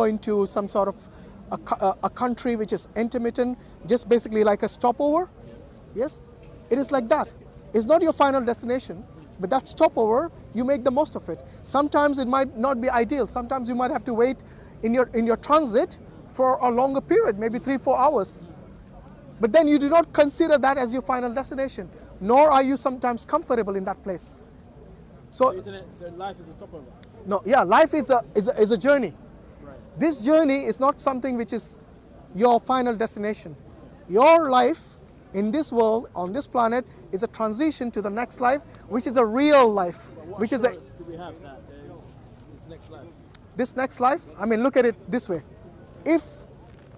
into some sort of a country which is intermittent, just basically like a stopover. Yes, it is like that. It's not your final destination, but that stopover, you make the most of it. Sometimes it might not be ideal. Sometimes you might have to wait in your transit for a longer period, maybe 3-4 hours. But then you do not consider that as your final destination, nor are you sometimes comfortable in that place. So life is a stopover? No, yeah, life is a journey. Right. This journey is not something which is your final destination. Your life in this world, on this planet, is a transition to the next life, which is a real life. Which is do we have that there is this next life? This next life, I mean, look at it this way. If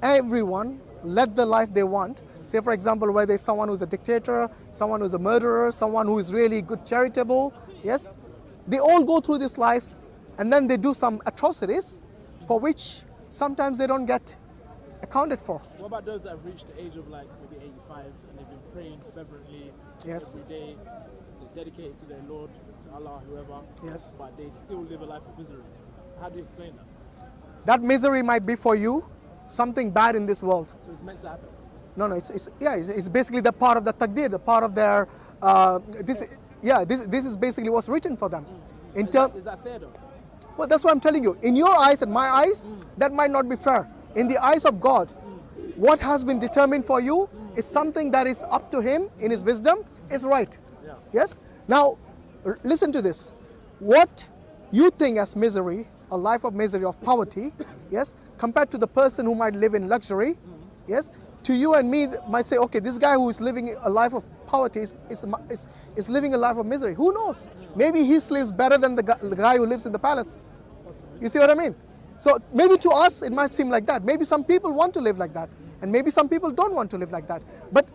everyone led the life they want, say for example, where there's someone who's a dictator, someone who's a murderer, someone who is really good charitable, yes, they all go through this life and then they do some atrocities for which sometimes they don't get accounted for. What about those that have reached the age of like maybe 85 and they've been praying fervently every day, they're dedicated to their Lord, to Allah, whoever, yes, but they still live a life of misery? How do you explain that? That misery might be for you something bad in this world. So it's meant to happen? No, it's basically the part of the taqdeer, the part of their, this is basically what's written for them. Is that fair though? Well, that's what I'm telling you. In your eyes and my eyes, that might not be fair. In the eyes of God, what has been determined for you is something that is up to Him in His wisdom, is right. Yeah. Yes? Now, listen to this. What you think as misery, a life of misery, of poverty, yes, compared to the person who might live in luxury, yes, to you and me might say, okay, this guy who is living a life of poverty is living a life of misery. Who knows? Maybe he sleeps better than the guy who lives in the palace. You see what I mean? So maybe to us it might seem like that. Maybe some people want to live like that, and maybe some people don't want to live like that. But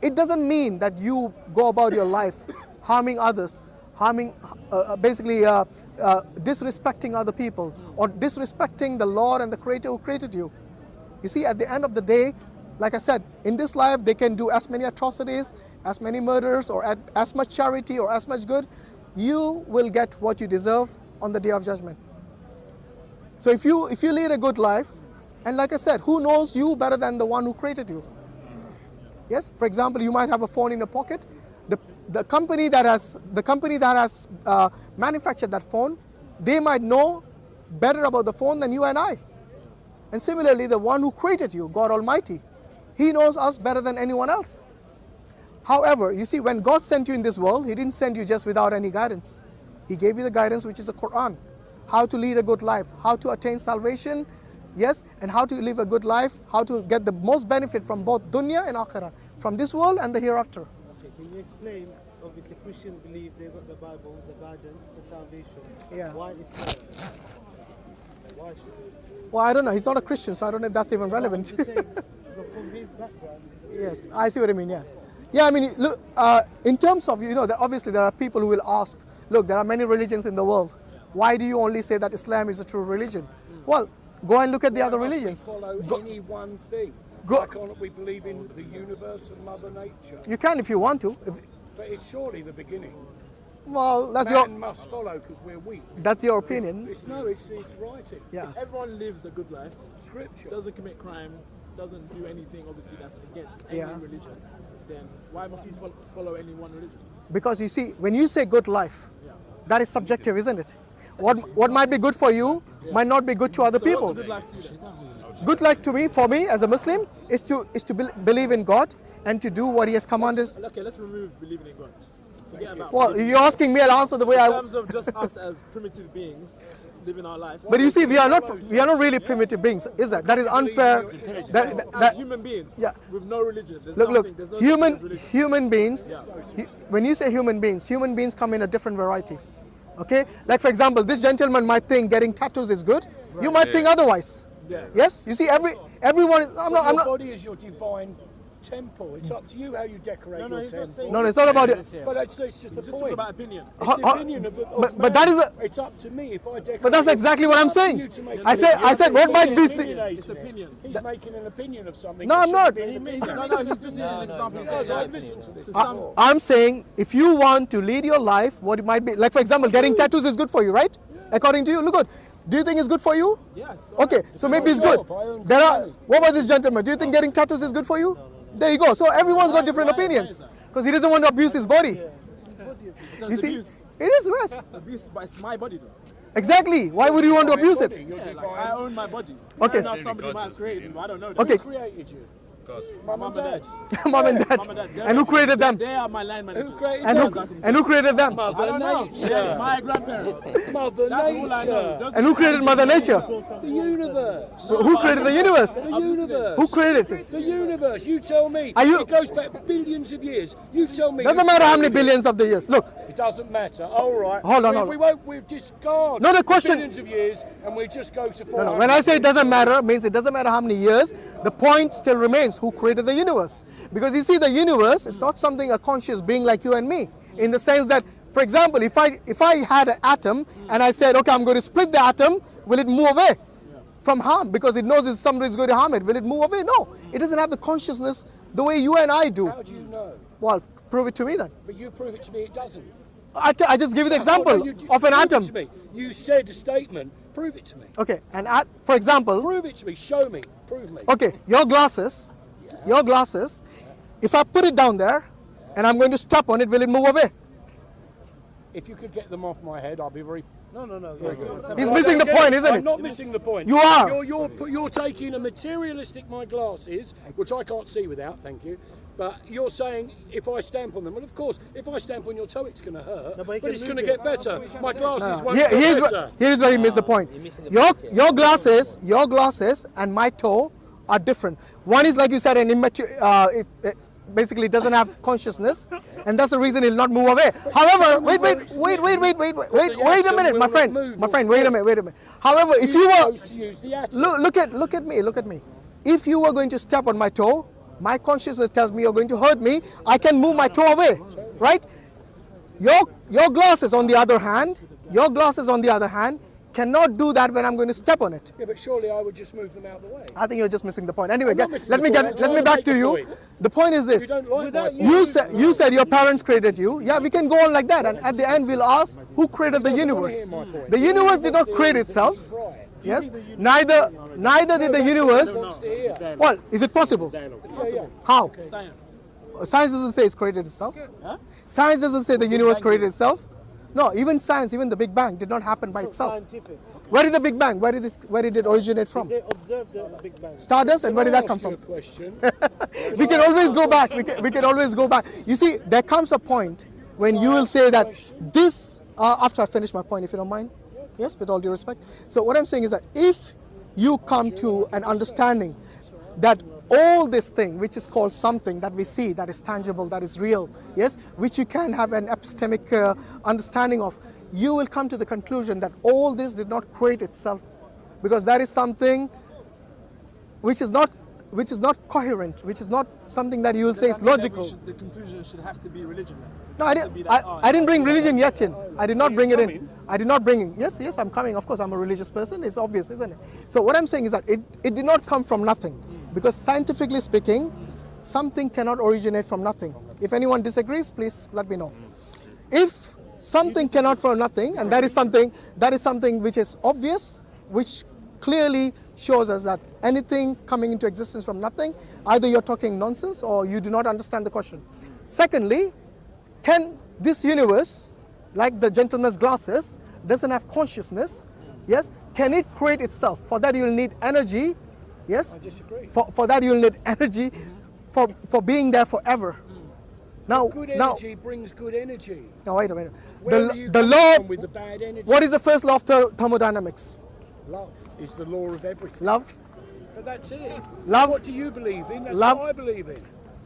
it doesn't mean that you go about your life harming others, disrespecting other people, or disrespecting the Lord and the Creator who created you. You see, at the end of the day, like I said, in this life they can do as many atrocities, as many murders, or as much charity or as much good. You will get what you deserve on the Day of Judgment. So if you lead a good life, and like I said, who knows you better than the one who created you? Yes, for example, you might have a phone in your pocket. The company that has manufactured that phone, they might know better about the phone than you and I. And similarly, the one who created you, God Almighty, He knows us better than anyone else. However, you see, when God sent you in this world, He didn't send you just without any guidance. He gave you the guidance, which is the Quran. How to lead a good life, how to attain salvation, yes, and how to live a good life, how to get the most benefit from both dunya and akhirah, from this world and the hereafter. Okay, can you explain? Obviously, Christians believe they've got the Bible, the guidance, the salvation. Yeah. Why Islam? Why should it? Well, I don't know. He's not a Christian, so I don't know if that's even relevant. I'm just saying, from his background. Yes, I see what I mean, yeah. Yeah, I mean, look, in terms of, obviously there are people who will ask, look, there are many religions in the world. Why do you only say that Islam is a true religion? Well, go and look at the other religions. Follow any one thing. Why can't we believe in the universe and Mother Nature? You can if you want to. But it's surely the beginning. Well, Man must follow because we're weak. That's your opinion. It's writing. Yeah. If everyone lives a good life, Scripture. doesn't commit crime, doesn't do anything obviously that's against any religion, then why must we follow any one religion? Because you see, when you say good life, that is subjective, isn't it? What might be good for you might not be good to other people. What's a good life to you then? Good life to me, for me as a Muslim, is to believe in God and to do what He has commanded. Okay, let's remove believing in God. Forget about. Well, you're asking me, I'll answer the way in terms of just us as primitive beings living our life. But you see, we are not really primitive beings, is that? That is unfair. As human beings, with no religion. There's no human beings. When you say human beings come in a different variety. Okay, like for example, this gentleman might think getting tattoos is good. Right. You might think otherwise. Yeah. Yes, you see, everyone. I'm not. Your body is your divine temple. It's up to you how you decorate your temple. No, it's not about it. But it's just the point. About opinion. It's the opinion of but that is it's up to me if I decorate. But that's exactly what I'm saying. I said what might be. It's opinion. He's making an opinion of something. No, I'm not. No, he's just using an example. I'm saying if you want to lead your life, what it might be, like for example, getting tattoos is good for you, right? According to you, look good. Do you think it's good for you? Yes. Okay, so maybe it's good. There are. What about this gentleman? Do you think getting tattoos is good for you? There you go. So everyone's got different opinions because he doesn't want to abuse his body. So You it's see, abuse. it is yes. Abuse, but it's my body though. Exactly. Why would you want to abuse it? Yeah, like, I own my body. Okay. Now somebody might have created me, but I don't know. Okay. Who created you? My mum and dad. Mom and dad. Mum and dad. And who created them? They are my line managers. Who created And who created them? I Mother don't know. Nature. Yeah, my grandparents. Mother That's all I know. Nature. And who created Mother Nature? The universe. Who created the universe? The universe. Who created it? The universe. You tell me. Are you- It goes back billions of years. You tell me. Doesn't who matter how many created it. billions of the years. Look, It doesn't matter. All right. Hold on, We, hold on. we won't. We'll discard. No, the question- billions of years, and we just go to. no, when I say it doesn't matter, means it doesn't matter how many years. The point still remains: who created the universe? Because you see, the universe is not something a conscious being like you and me. In the sense that, for example, if I had an atom and I said, okay, I'm going to split the atom, will it move away from harm? Because it knows if somebody is going to harm it, will it move away? No, it doesn't have the consciousness the way you and I do. How do you know? Well, prove it to me then. But you prove it to me. It doesn't. I just give you the example Oh, no, you of an prove atom. It to me. You said a statement. Prove it to me. Okay, for example, Prove it to me. Show me. Prove me. okay, your glasses, if I put it down there and I'm going to step on it, will it move away? If you could get them off my head, I'll be very. No. He's missing the point, isn't I'm it? not missing the point. You are. You're taking a materialistic my glasses, which I can't see without, thank you. But you're saying if I stamp on them, well, of course, if I stamp on your toe, it's going to hurt, No, but but you it's can going to move get it. better. My glasses won't Here- get here's, better. here's where he missed the point. Your glasses and my toe are different. One is, like you said, an immature, it basically doesn't have consciousness, and that's the reason it'll not move away. However, wait a minute, my friend, wait a minute. However, if you were, Supposed to use the atom. look at me. If you were going to step on my toe, my consciousness tells me you're going to hurt me. I can move my toe away, right? Your glasses, on the other hand, cannot do that when I'm going to step on it. Yeah, but surely I would just move them out of the way. I think you're just missing the point. Anyway, I'm not missing let the me point. I'm let me trying back to to make you. the point. The point is You this: don't like my point. you said your parents created you. Yeah, we can go on like that, and at the end we'll ask who created the universe. hear my point. The universe did not create itself. Right. Yes, neither did the universe. Wants to hear. Well, is it possible? Yeah. How? Science. Science doesn't say it's created itself. Science doesn't say the universe created itself. No, even science, even the Big Bang did not happen by itself. Scientific. Where did the Big Bang? Where did it originate from? They observe the Big Bang. Stardust, and where did that come Ask you from? a question. We can always go back. We can always go back. You see, there comes a point when you will say that this. After I finish my point, if you don't mind, yes, with all due respect. So what I'm saying is that if you come to an understanding that all this thing, which is called something that we see, that is tangible, that is real, yes, which you can have an epistemic understanding of, you will come to the conclusion that all this did not create itself, because that is something which is not coherent, which is not something that you will say is logical. The conclusion should have to be religion. No, I didn't bring religion yet in. I did not bring it in. I did not bring it. Yes, I'm coming. Of course, I'm a religious person. It's obvious, isn't it? So what I'm saying is that it did not come from nothing. Because scientifically speaking, something cannot originate from nothing. If anyone disagrees, please let me know. If something cannot from nothing, and that is something which is obvious, which clearly shows us that anything coming into existence from nothing, either you're talking nonsense or you do not understand the question. Secondly, can this universe, like the gentleman's glasses, doesn't have consciousness, yes, can it create itself? For that you'll need energy, yes? I disagree. For that you'll need energy for being there forever. Now, Good energy brings good energy. now wait a minute. Where are you The coming law from of, with the bad energy? what is the first law of thermodynamics? Love is the law of everything. Love. But that's it. Love. What do you believe in? That's Love. what I believe in.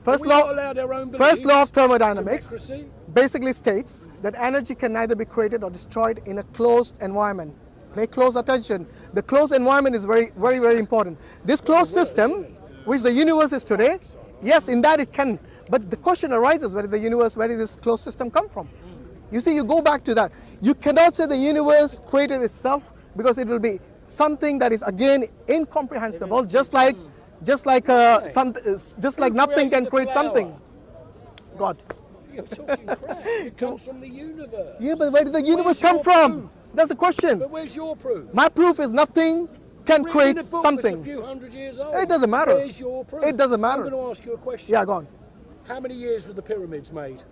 First Are we law, not allowed our own first law of beliefs? thermodynamics Democracy? basically states that energy can neither be created or destroyed in a closed environment. Pay close attention. The closed environment is very, very, very important. This closed system, which the universe is today, yes, in that it can. But the question arises, where did this closed system come from? You see, you go back to that. You cannot say the universe created itself, because it will be something that is again incomprehensible, just like nothing can created the create something. God. You're talking crap. It comes from the universe. Yeah, but where did the universe Where's come your from? proof? That's the question. But where's your proof? My proof is nothing can Reading create a book something. That's a few hundred years old. It doesn't matter. Where's your proof? It doesn't matter. I'm going to ask you a question. Yeah, go on. How many years were the pyramids made?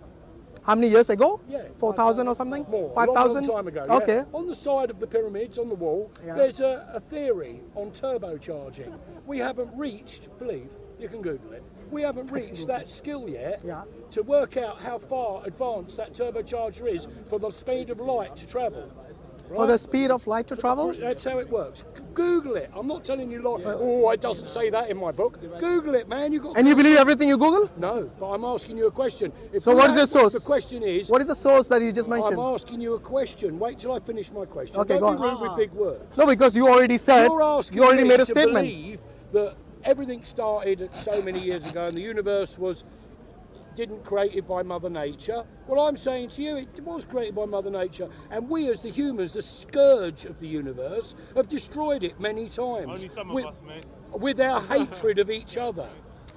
How many years ago? Yeah, 4,000 or something? More. 5,000? Long time ago. Yeah. Okay. On the side of the pyramids, on the wall, Yeah. there's a theory on turbocharging. We haven't reached, believe, you can Google it, we haven't reached that skill yet Yeah. to work out how far advanced that turbocharger is for the speed of light to travel. For the speed of light to travel? That's how it works. Google it. I'm not telling you like, oh, it doesn't say that in my book. Google it, man. You got. And you believe everything you Google? No, but I'm asking you a question. If So we what is don't- the source? The question is. What is the source that you just mentioned? I'm asking you a question. Wait till I finish my question. Okay, Don't go be on. rude with big words. No, because you already said, You're asking you already me made a to statement. believe that everything started so many years ago and the universe didn't created by Mother Nature. Well, I'm saying to you, it was created by Mother Nature, and we as the humans, the scourge of the universe, have destroyed it many times. Only some of with, us, mate. with our hatred of each other.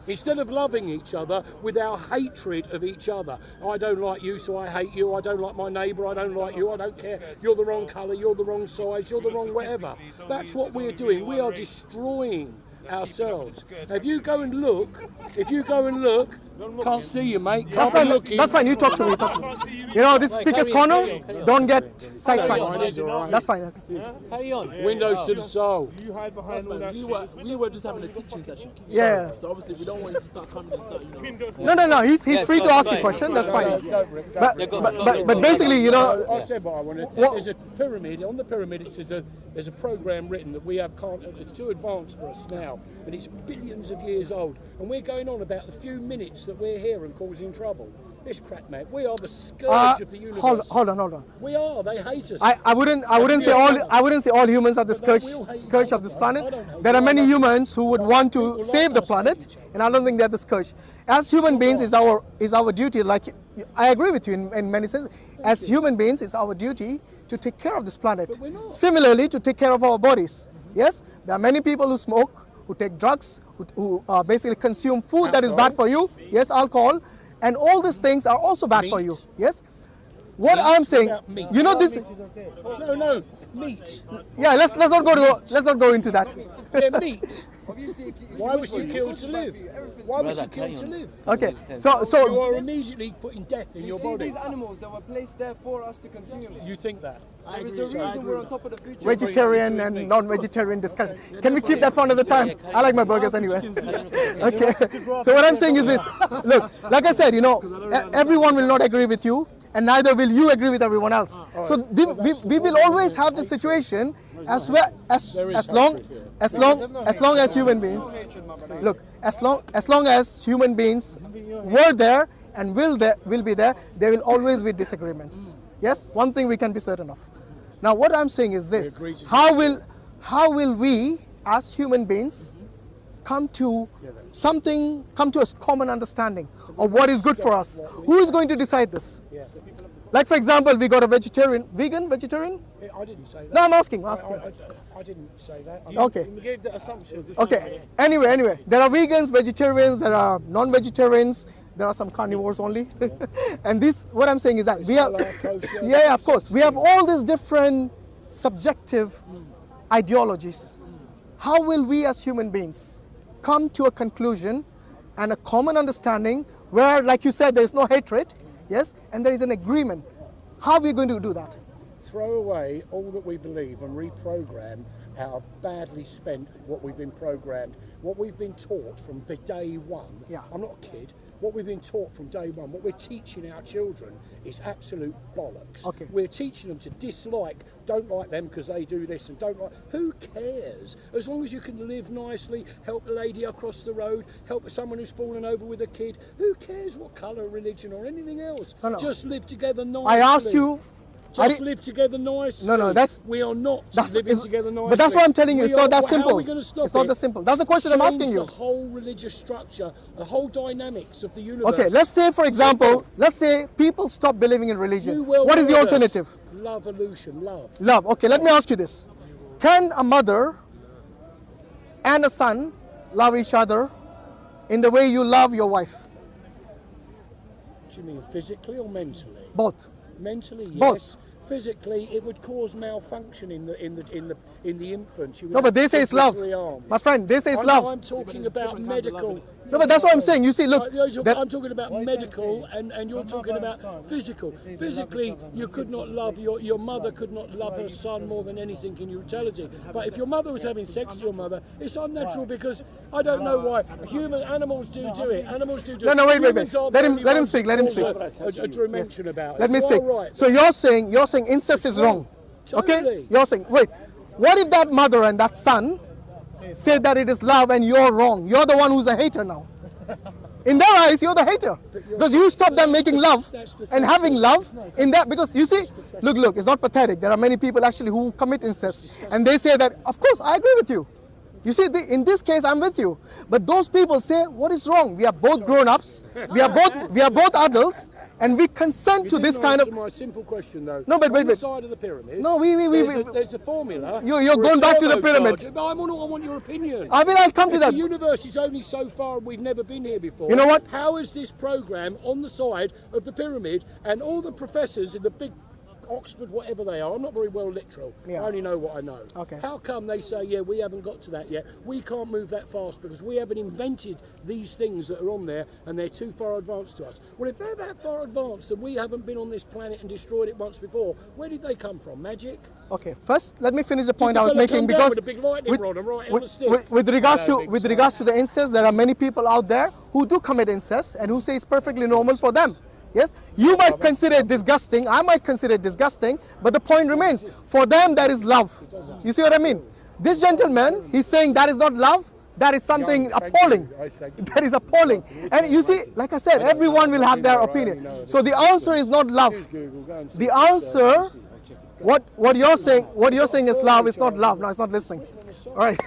Instead of loving each other, with our hatred of each other. I don't like you, so I hate you. I don't like my neighbour, I don't like you. I don't care. You're the wrong colour, you're the wrong size, you're the wrong whatever. That's what we're doing. We are destroying ourselves. Now, if you go and look, can't see you, mate. That's Can't be fine. looking. That's fine. You talk to me. Talk to me. You know, this is speaker's corner. Don't get Mine is sidetracked. all right. That's fine. Carry on. Windows to the soul. You hide behind all that We were just having a teaching session. Yeah. So obviously we don't want you to start coming and start, you know. No. He's free to ask a fine. question. That's fine. But But basically, you know, I said what I wanted. What- There's a pyramid. On the pyramid, there's a program written that we can't. It's too advanced for us now, and it's billions of years old. And we're going on about the few minutes that we're here and causing trouble. This crap, mate. We are the scourge of the universe. hold on. We are. They hate us. I wouldn't say all humans are the scourge of this planet. There are many humans who would want to save the planet, and I don't think they're the scourge. As human beings, is our duty. Like I agree with you in many senses. As human beings, it's our duty to take care of this planet. But we're not. Similarly, to take care of our bodies. Yes, there are many people who smoke, who take drugs, who basically consume food that is bad for you. Yes, alcohol. And all these things are also bad for you. Yes. What I'm saying, meat. you know this. No, meat. Yeah, let's not go into that. Yeah, meat. Obviously, if you, Why was you killed to live? Why was you killed to live? Okay, You so are immediately putting death in you your see body. these animals that were placed there for us to consume. You think that? There is a reason we're on top of the food chain. vegetarian and non-vegetarian discussion. Can we keep that for another time? I like my burgers anyway. Okay. So what I'm saying is this. Look, like I said, you know, everyone will not agree with you, and neither will you agree with everyone else. So we will always have the situation as long as human beings. Look, as long as human beings were there and will be there will always be disagreements. Yes, one thing we can be certain of. Now, what I'm saying is this: how will we, as human beings, come to a common understanding of what is good for us? Who is going to decide this? Like, for example, we got a vegetarian. I didn't say that. No, I'm asking. I didn't say that. Okay. We gave the assumptions. Okay. Anyway, there are vegans, vegetarians, there are non-vegetarians, there are some carnivores only. And what I'm saying is that we have, yeah, of course, we have all these different subjective ideologies. How will we as human beings come to a conclusion and a common understanding where, like you said, there is no hatred, yes, and there is an agreement? How are we going to do that? Throw away all that we believe and reprogram our badly spent what we've been programmed, what we've been taught from day one. Yeah. I'm not a kid. What we've been taught from day one, what we're teaching our children is absolute bollocks. Okay. We're teaching them to don't like them because they do this and don't like. Who cares? As long as you can live nicely, help a lady across the road, help someone who's fallen over with a kid. Who cares what colour, religion, or anything else? No. Just live together nicely. I asked you. Just live together nicely. No, we are not living together nicely. But that's what I'm telling you. It's not that simple. How are we going to stop It's not that simple. That's the question I'm asking you. The whole religious structure, the whole dynamics of the universe. Okay, let's say, for example, people stop believing in religion. New world What is the order. alternative? Love, illusion, love. Love. Okay, let me ask you this. Can a mother and a son love each other in the way you love your wife? Do you mean physically or mentally? Both. Mentally, yes. Both. physically it would cause malfunction in the infant. You would No, but have they say it's love. 53 arms. My friend, they say it's love. I'm talking about medical. No, but that's what I'm saying. You see, look, I'm talking about medical, and you're talking about physical. Physically, you could not love your mother could not love her son more than anything in utility. But if your mother was having sex to your mother, it's unnatural because I don't know why animals do it. Animals do it. No, wait. Let him speak. Let him speak. A dimension about it. Let me speak. Right. So you're saying incest is wrong. Okay? Totally. You're saying, wait, what if that mother and that son say that it is love and you're wrong? You're the one who's a hater now. In their eyes, you're the hater. Because you stop them making love and having love in that. Because you see, look, it's not pathetic. There are many people actually who commit incest. And they say that, of course, I agree with you. You see, in this case, I'm with you. But those people say, what is wrong? We are both grown-ups. We are both adults. And we consent to this kind of... my simple question, though. No, but wait. On the side of the pyramid, No, there's a formula. You're going back to the pyramid. I want your opinion. I'll come to that. The universe is only so far, and we've never been here before. You know what? How is this program on the side of the pyramid, and all the professors in the big Oxford, whatever they are, I'm not very well literal. Yeah. I only know what I know. Okay. How come they say, yeah, we haven't got to that yet? We can't move that fast because we haven't invented these things that are on there and they're too far advanced to us. Well, if they're that far advanced and we haven't been on this planet and destroyed it once before, where did they come from? Magic? Okay, first let me finish the point I was making because with a big lightning rod and right on the stick. with regards to the incest, there are many people out there who do commit incest and who say it's perfectly normal for them. Yes, you might consider it disgusting, I might consider it disgusting, but the point remains, for them that is love. You see what I mean? This gentleman, he's saying that is not love, that is something appalling. That is appalling. And you see, like I said, everyone will have their opinion. So the answer is not love. The answer, what you're saying is love, it's not love. No, it's not listening. All right.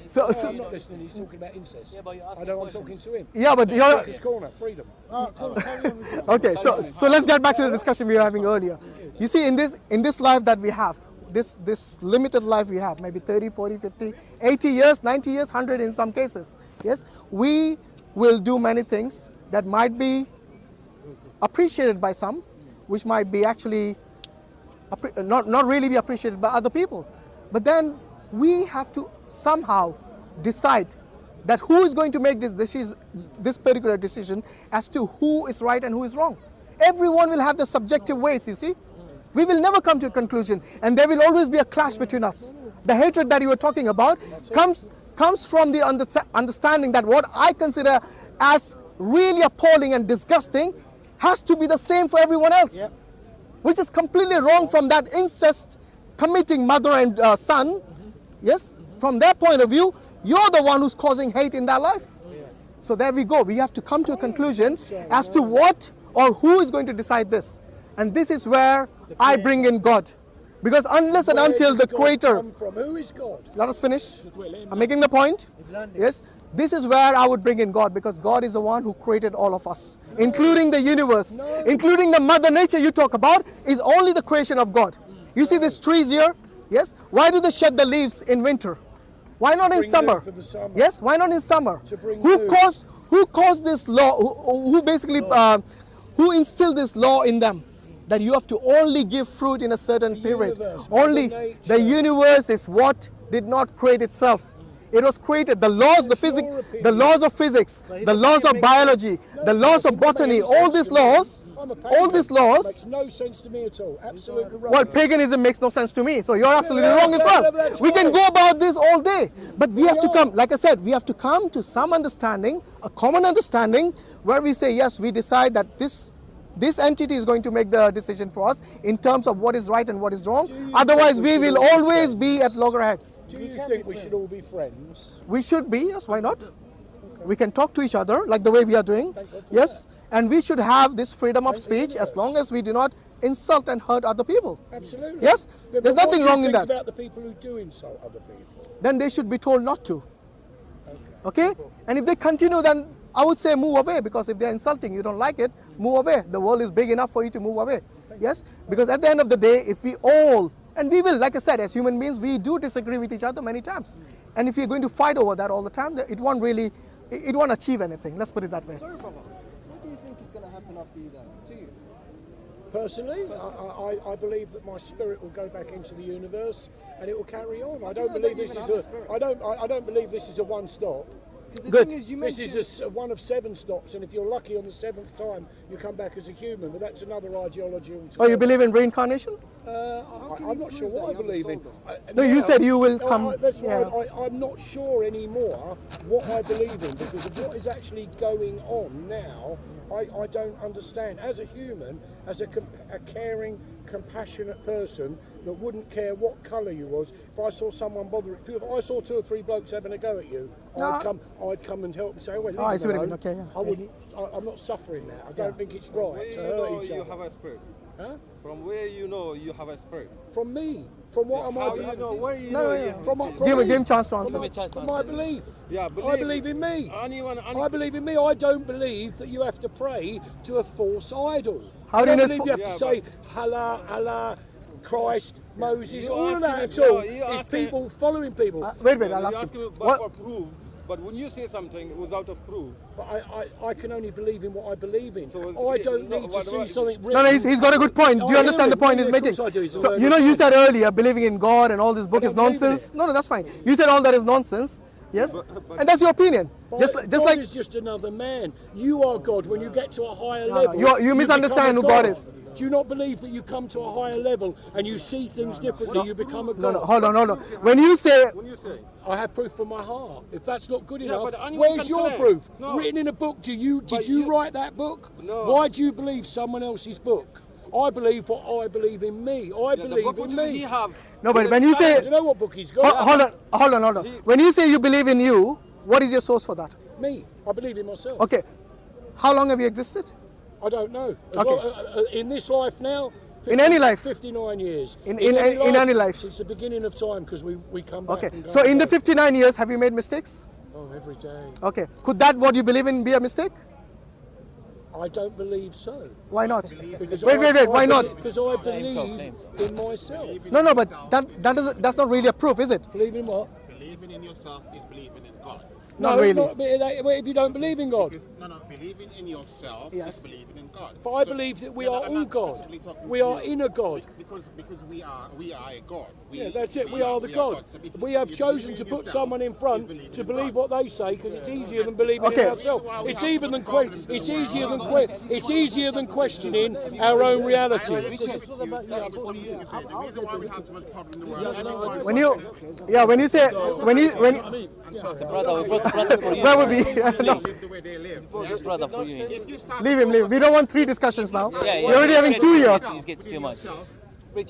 So I'm not listening, he's talking about incest. I'm talking to him. Yeah, but you're... His corner, freedom. Okay, so let's get back to the discussion we were having earlier. You see, in this life that we have, this limited life we have, maybe 30, 40, 50, 80 years, 90 years, 100 in some cases, yes, we will do many things that might be appreciated by some, which might be actually not really be appreciated by other people. But then we have to somehow decide that who is going to make this particular decision as to who is right and who is wrong. Everyone will have their subjective ways, you see. We will never come to a conclusion and there will always be a clash between us. The hatred that you were talking about comes from the understanding that what I consider as really appalling and disgusting has to be the same for everyone else. Which is completely wrong from that incest committing mother and son. Yes, from their point of view, you're the one who's causing hate in their life. So there we go. We have to come to a conclusion as to what or who is going to decide this. And this is where I bring in God. Because unless and until the Creator... Who is God? Let us finish. I'm making the point. Yes, this is where I would bring in God, because God is the one who created all of us, including the universe, including the mother nature you talk about, is only the creation of God. You see these trees here? Yes. Why do they shed the leaves in winter? Why not in summer? Yes. Why not in summer? Who caused this law? Who basically who instilled this law in them? That you have to only give fruit in a certain period. Only the universe is what did not create itself. It was created. The laws, the laws of physics, the laws of biology, the laws of botany, all these laws makes no sense to me at all. Absolutely wrong. Well, paganism makes no sense to me, so you're absolutely wrong as well. We can go about this all day, but we have to come, like I said, we have to come to some understanding, a common understanding, where we say, yes, we decide that this entity is going to make the decision for us in terms of what is right and what is wrong. Otherwise, we will always be at loggerheads. Do you think we should all be friends? We should be, yes, why not? We can talk to each other like the way we are doing, yes, and we should have this freedom of speech as long as we do not insult and hurt other people. Absolutely. Yes, there's nothing wrong in that. What do you think about the people who do insult other people? Then they should be told not to. Okay? And if they continue, then I would say move away, because if they're insulting, you don't like it, move away. The world is big enough for you to move away. Yes? Because at the end of the day, if we all, and we will, like I said, as human beings, we do disagree with each other many times. And if you're going to fight over that all the time, it won't achieve anything. Let's put it that way. Sorry, brother. What do you think is going to happen after you die? To you? Personally, I believe that my spirit will go back into the universe and it will carry on. I don't believe this is I don't believe this is a one stop. Good. This is one of 7 stops, and if you're lucky on the 7th time, you come back as a human. But that's another ideology altogether. Oh, you believe in reincarnation? I'm not sure what I believe in. No, you said you will come. That's Yeah. right. I'm not sure anymore what I believe in because of what is actually going on now. I don't understand. As a human, as a caring, compassionate person that wouldn't care what colour you was, if I saw someone bothering, if I saw 2 or 3 blokes having a go at you, I'd come and help and say, well, I see what you mean. Okay, yeah. I wouldn't. I'm not suffering that. I don't think it's right to hurt each you other. have a spirit? Huh? From where you know you have a spirit? From me. From what am I? How you know? Where you No, know? no, you yeah. have From a my, spirit? from Give him me. chance to answer. From my belief. Yeah, I believe in me. Anyone, I believe in me. I don't believe that you have to pray to a false idol. How do you I know don't it's believe you have to Yeah, say Allah, Allah, Christ, Moses, You all of that asking at me- all. you It's asking- people following people. Wait, I'll You're ask asking you. me but What? for proof, but when you say something without a proof, But I can only believe in what I believe in. So I it's- don't no, need to what see about- something written. No, he's got a good point. Do you I understand hear the point it. he's Yeah, of making? course I do. It's a So, very you know, good you point. said earlier, believing in God and all this book I is don't believe in nonsense. it. No, that's fine. You said all that is nonsense. Yes? And that's your opinion. Just God like... is just another man. You are God when you get to a higher No, level. you misunderstand become who a God is. Do you not believe that you come to a higher level and you see things differently? You become a God. No, hold on. When you say... when you say, I have proof from my heart. If that's not good enough, but anyone where's can your claim. proof? No. Written in a book. Did But you you- write that book? No. Why do you believe someone else's book? I believe what I believe in me. I the believe book in which me. he have. No, but when you say... You know what book he's got? Hold on. When you say you believe in you, what is your source for that? Me. I believe in myself. Okay. How long have you existed? I don't know. Okay. In this life now. In any life? 59 years. In any life? Since the beginning of time, because we come back. Okay. and go So in the back. 59 years, have you made mistakes? Oh, every day. Okay. Could that what you believe in be a mistake? I don't believe so. Why not? Because Wait. Why not? Because I believe in myself. No, but that's not really a proof, is it? Believe in what? Believing in yourself is believing in God. Not no, really. But if you don't believe in God. Believing in yourself Yes. is believing in God. But I believe that we are I'm all not God. specifically talking We to are you. in a God. Because we are a God. Yeah, that's it. We are the God. So if We you have believe chosen in to put yourself, someone in is front believing to in believe God. what they say because it's easier than believing Okay. in ourselves. It's easier than questioning our own reality. The reason why we have so much problem in the world. When you say Brother, we brought brother for you. where would be? No, Live the way they live. This brother for you. If you start leave him. We don't want 3 discussions now. Yeah. We're already having 2 here. He's getting too much. a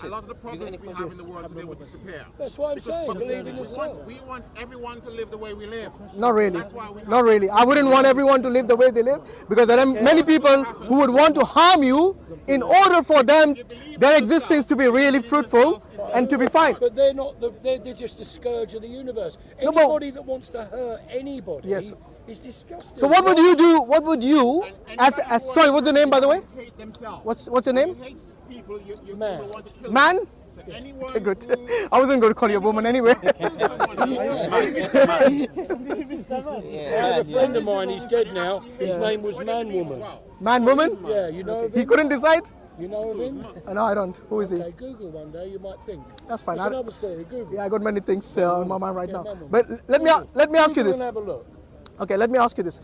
lot of the problems we have in the world today will disappear. That's what I'm saying. Believe in we yourself. want everyone to live the way we live. Not really. That's why we have Not really. I wouldn't want everyone to live the way they live because there are many people who would want to harm you in order for them, their existence to be really fruitful and to be fine. But they're not. They're just the scourge of the universe. No, but- Anybody that wants to hurt anybody Yes. is disgusting. So what would you do? What would you, as sorry, what's your name by the way? hate themselves. What's your name? Hate people, you Man. will want to kill Man? them. So anyone Okay, good. who I wasn't going to call you a woman anyway. kills someone, I have a friend of mine. He's dead now. His name was Man Woman. Man, woman? Yeah, you know of He him. couldn't decide? You know of him? No, I don't. Who is he? Okay, Google one day. You might think. That's fine. That's I, another story. Google. yeah, I got many things on my mind right now. Man woman. But let me ask you Google this. and have a look. Okay, let me ask you this.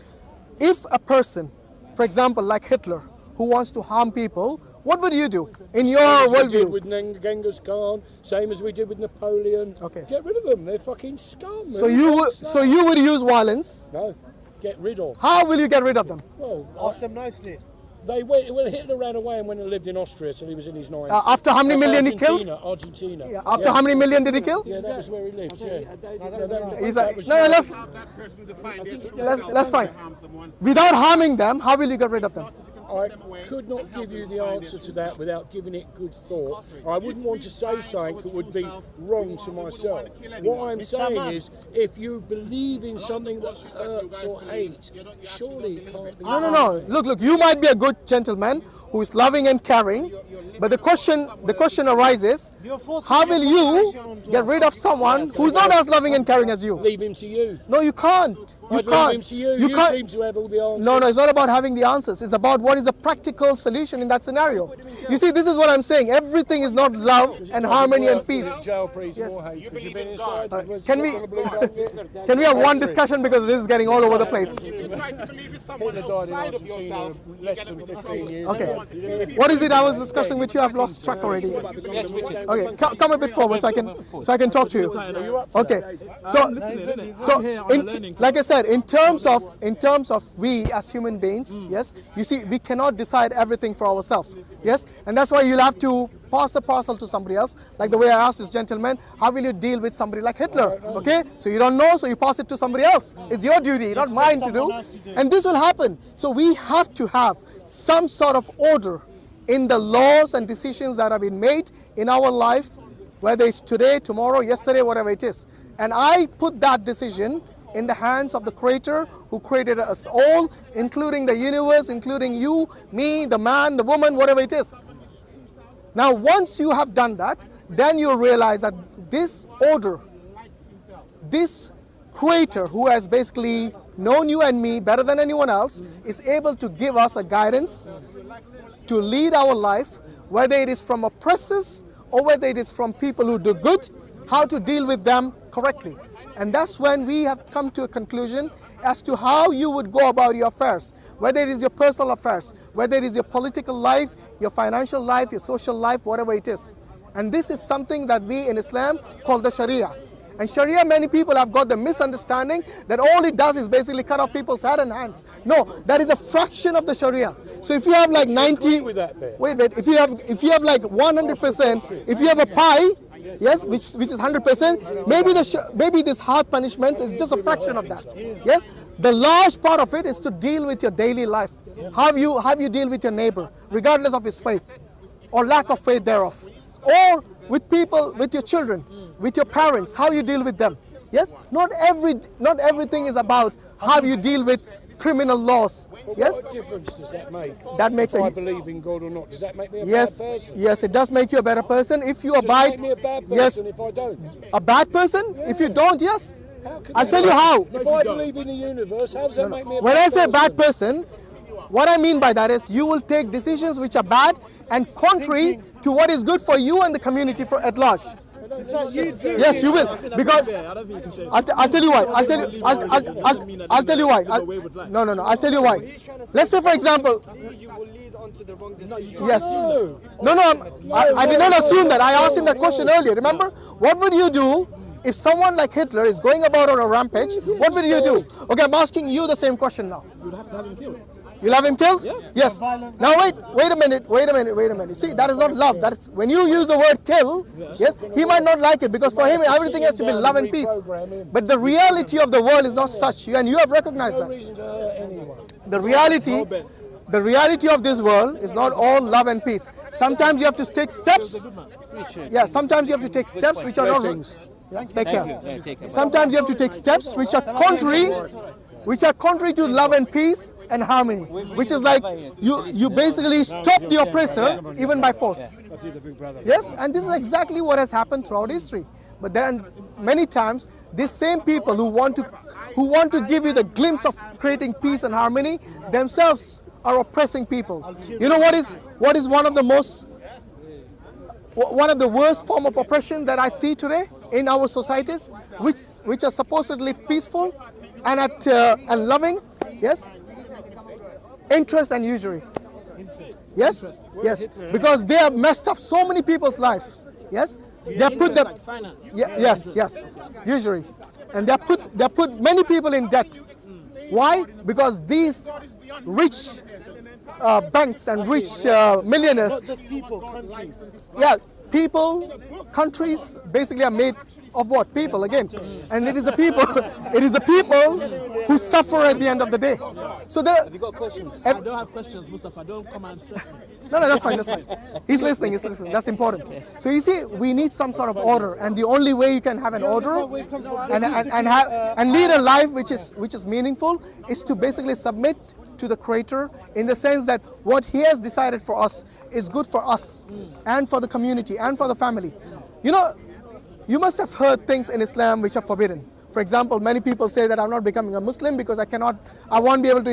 If a person, for example, like Hitler, who wants to harm people, what would you do in your As we did worldview? with Genghis Khan, same as we did with Napoleon. Okay. Get rid of them. They're fucking scum. So They're you would use violence. No, get rid of. How will you get rid of them? Well, Ask them nicely. they went. Well, Hitler ran away and went and lived in Austria till he was in his 90s. After how many million he killed? Argentina. Yeah, after how many million did he kill? Yeah, that was where he lived. Yeah. He's like, was- no, let's have that person define their true let's self let's when fine. they harm someone. Without harming them, how will you get rid of them? I could not give you the answer to that without giving it good thought. I wouldn't want to say something that would be wrong to myself. What I'm saying is, if you believe in something that hurts or hates, surely it can't be. No. Look. You might be a good gentleman who is loving and caring, but the question arises: how will you get rid of someone who's not as loving and caring as you? Leave him to you. No, you can't. You I'd can't. leave him to you. You can't. seem to have all the answers. No, it's not about having the answers. It's about what is a practical solution in that scenario. You see, this is what I'm saying. Everything is not love and harmony and peace. Jail breeds more hatred. You've been inside. Can we have one discussion, because this is getting all over the place? If you try to believe in someone outside of yourself, you're Less than going to 15 years. Okay. What is it I was discussing with you? I've lost track already. Yes, Richard. Okay, come a bit forward so I can talk to you. Okay. Like I said, in terms of we as human beings, yes, you see, we cannot decide everything for ourselves. Yes, and that's why you'll have to pass the parcel to somebody else. Like the way I asked this gentleman, how will you deal with somebody like Hitler? Okay, so you don't know, so you pass it to somebody else. It's your duty, not mine to do. And this will happen. So we have to have some sort of order in the laws and decisions that have been made in our life, whether it's today, tomorrow, yesterday, whatever it is. And I put that decision in the hands of the Creator who created us all, including the universe, including you, me, the man, the woman, whatever it is. Now, once you have done that, then you'll realize that this order, this Creator who has basically known you and me better than anyone else, is able to give us a guidance to lead our life, whether it is from oppressors or whether it is from people who do good, how to deal with them correctly. And that's when we have come to a conclusion as to how you would go about your affairs, whether it is your personal affairs, whether it is your political life, your financial life, your social life, whatever it is. And this is something that we in Islam call the Sharia. And Sharia, many people have got the misunderstanding that all it does is basically cut off people's head and hands. No, that is a fraction of the Sharia. So if you have like 90, wait, if you have like 100%, if you have a pie, yes, which is 100%, maybe this hard punishment is just a fraction of that. Yes, the large part of it is to deal with your daily life. How you deal with your neighbor, regardless of his faith or lack of faith thereof, or with people, with your children, with your parents, how you deal with them. Yes, not everything is about how you deal with criminal laws. Yes. What difference does that make? That makes if I believe in God or not. Does that make me a bad person? Yes, it does make you a better person if you abide. Does it make me a bad person if I don't? A bad person? If you don't, yes. I'll you tell you how. If I believe in the universe, how does that make me a bad person? When I say bad person, what I mean by that is you will take decisions which are bad and contrary to what is good for you and the community at large. Yes, you will, because I'll tell you why. I'll tell you why. No. I'll tell you why. Let's say, for example. You will lead on to the wrong decision. Yes. No. I did not assume that. I asked him that question earlier. Remember, what would you do if someone like Hitler is going about on a rampage? What would you do? Okay, I'm asking you the same question now. You'd have to have him killed. You'll have him killed? Yeah. Yes. Now wait a minute. See, that is not love. That is when you use the word kill, yes, he might not like it because for him everything has to be love and peace. But the reality of the world is not such, and you have recognized that. The reality of this world is not all love and peace. Sometimes you have to take steps. Yeah, sometimes you have to take steps which are not. Yeah, take care. Sometimes you have to take steps which are contrary to love and peace and harmony, which is like you basically stop the oppressor even by force. Yes, and this is exactly what has happened throughout history. But then many times these same people who want to give you the glimpse of creating peace and harmony themselves are oppressing people. You know what is one of the worst form of oppression that I see today in our societies, which are supposedly peaceful and loving? Yes, interest and usury. Yes, because they have messed up so many people's lives. Yes, they have put them. Yes, usury, and they have put many people in debt. Why? Because these rich banks and rich millionaires. Not just people, countries. Yeah, people, countries basically are made of what? People again. And it is the people who suffer at the end of the day. So have you got questions? I don't have questions, Mustafa. Don't come and stress me. No, that's fine. He's listening. That's important. So you see, we need some sort of order, and the only way you can have an order and lead a life which is meaningful is to basically submit to the Creator, in the sense that what He has decided for us is good for us and for the community and for the family. You know, you must have heard things in Islam which are forbidden. For example, many people say that I'm not becoming a Muslim because I won't be able to